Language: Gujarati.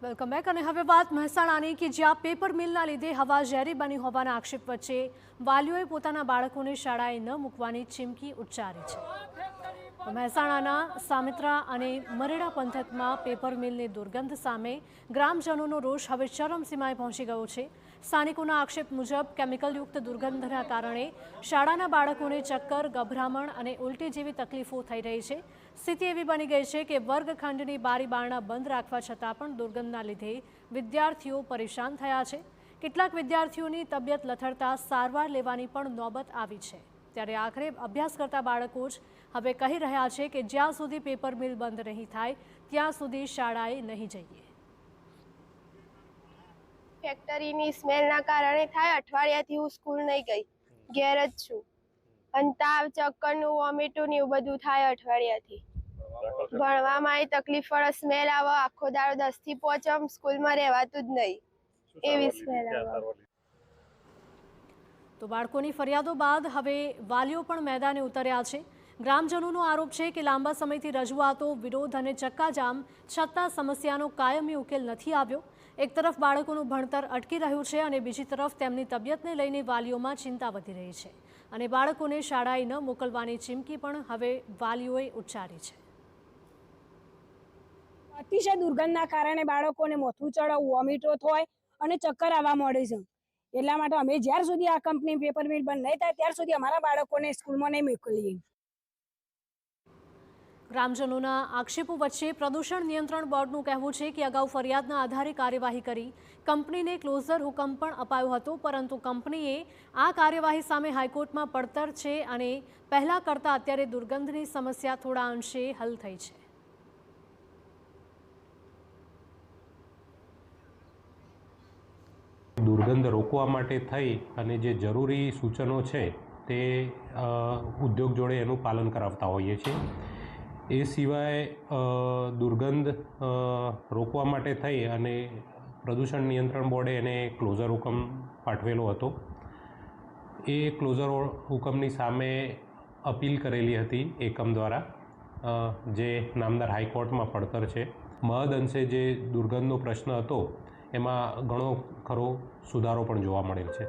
Welcome back. અને હવે વાત મહેસાણાની કે જ્યાં પેપર મિલના લીધે હવા ઝેરી બની હોવાના આક્ષેપ વચ્ચે વાલીઓએ પોતાના બાળકોને શાળાએ ન મૂકવાની ચીમકી ઉચ્ચારી છે। મહેસાણાના સામિત્રા અને મરેડા પંથકમાં પેપર મિલની દુર્ગંધ સામે ગ્રામજનોનો રોષ હવે ચરમસીમાએ પહોંચી ગયો છે। સ્થાનિકોના આક્ષેપ મુજબ કેમિકલયુક્ત દુર્ગંધના કારણે શાળાના બાળકોને ચક્કર, ગભરામણ અને ઉલટી જેવી તકલીફો થઈ રહી છે। સ્થિતિ એવી બની ગઈ છે કે વર્ગખંડની બારી બારણા બંધ રાખવા છતાં પણ દુર્ગંધના લીધે વિદ્યાર્થીઓ પરેશાન થયા છે। કેટલાક વિદ્યાર્થીઓની તબિયત લથડતા સારવાર લેવાની પણ નોબત આવી છે। ત્યારે આખરે અભ્યાસ કરતા બાળકો જ હવે કહી રહ્યા છે કે જ્યાં સુધી પેપર મિલ બંધ નહીં થાય ત્યાં સુધી શાળાએ નહીં જઈએ। ફેક્ટરીની સ્મેલના કારણે થાય અઠવાડિયાથી હું સ્કૂલ નહીં ગઈ, ઘેર જ છું અને તાવ, ચક્કરનું, વોમિટું ને એવું બધું થાય અઠવાડિયાથી। ભણવામાં તકલીફ પડે, સ્મેલ આવે, આખો દાડો 10 થી 5 સ્કૂલમાં રહેવાતું જ નહીં, એવી સ્મેલ આવે। તો બાળકોની ફરિયાદો બાદ હવે વાલીઓ પણ મેદાને ઉતર્યા છે। ગ્રામજનોનો આરોપ છે કે લાંબા સમયથી રજૂઆતો, વિરોધ અને ચક્કાજામ છતાં સમસ્યાનો કાયમી ઉકેલ નથી આવ્યો। એક તરફ બાળકોનું ભણતર અટકી રહ્યું છે અને બીજી તરફ તેમની તબિયતને લઈને વાલીઓમાં ચિંતા વધી રહી છે અને બાળકોને શાળાએ ન મોકલવાની ચીમકી પણ હવે વાલીઓએ ઉચ્ચારી છે। અતિશય દુર્ગંધના કારણે બાળકોને માથું ચડાવ, વોમિટો થાય અને ચક્કર આવવા મળે છે। એટલા માટે અમે જ્યાર સુધી આ કંપની પેપર મિલ બંધ નહીં થાય ત્યાર સુધી અમારા બાળકોને સ્કૂલમાં નહીં મોકલીએ। ગ્રામજનોના આક્ષેપો વચ્ચે પ્રદૂષણ નિયંત્રણ બોર્ડનું કહેવું છે કે અગાઉ ફરિયાદના આધારે કાર્યવાહી કરી કંપનીને ક્લોઝર હુકમ પણ અપાયો હતો, પરંતુ કંપનીએ આ કાર્યવાહી સામે હાઈકોર્ટમાં પડતર છે અને પહેલાં કરતાં અત્યારે દુર્ગંધની સમસ્યા થોડા અંશે હલ થઈ છે। દુર્ગંધ રોકવા માટે થઈ અને જે જરૂરી સૂચનો છે તે ઉદ્યોગ જોડે એનું પાલન કરાવતા હોઈએ છીએ। એ સિવાય દુર્ગંધ રોકવા માટે થઈ અને પ્રદૂષણ નિયંત્રણ બોર્ડે એને ક્લોઝર હુકમ પાઠવેલો હતો। એ ક્લોઝર હુકમની સામે અપીલ કરેલી હતી એકમ દ્વારા, જે નામદાર હાઈકોર્ટમાં પડતર છે। મહદ અંશે જે દુર્ગંધનો પ્રશ્ન હતો એમાં ઘણો ખરો સુધારો પણ જોવા મળેલ છે।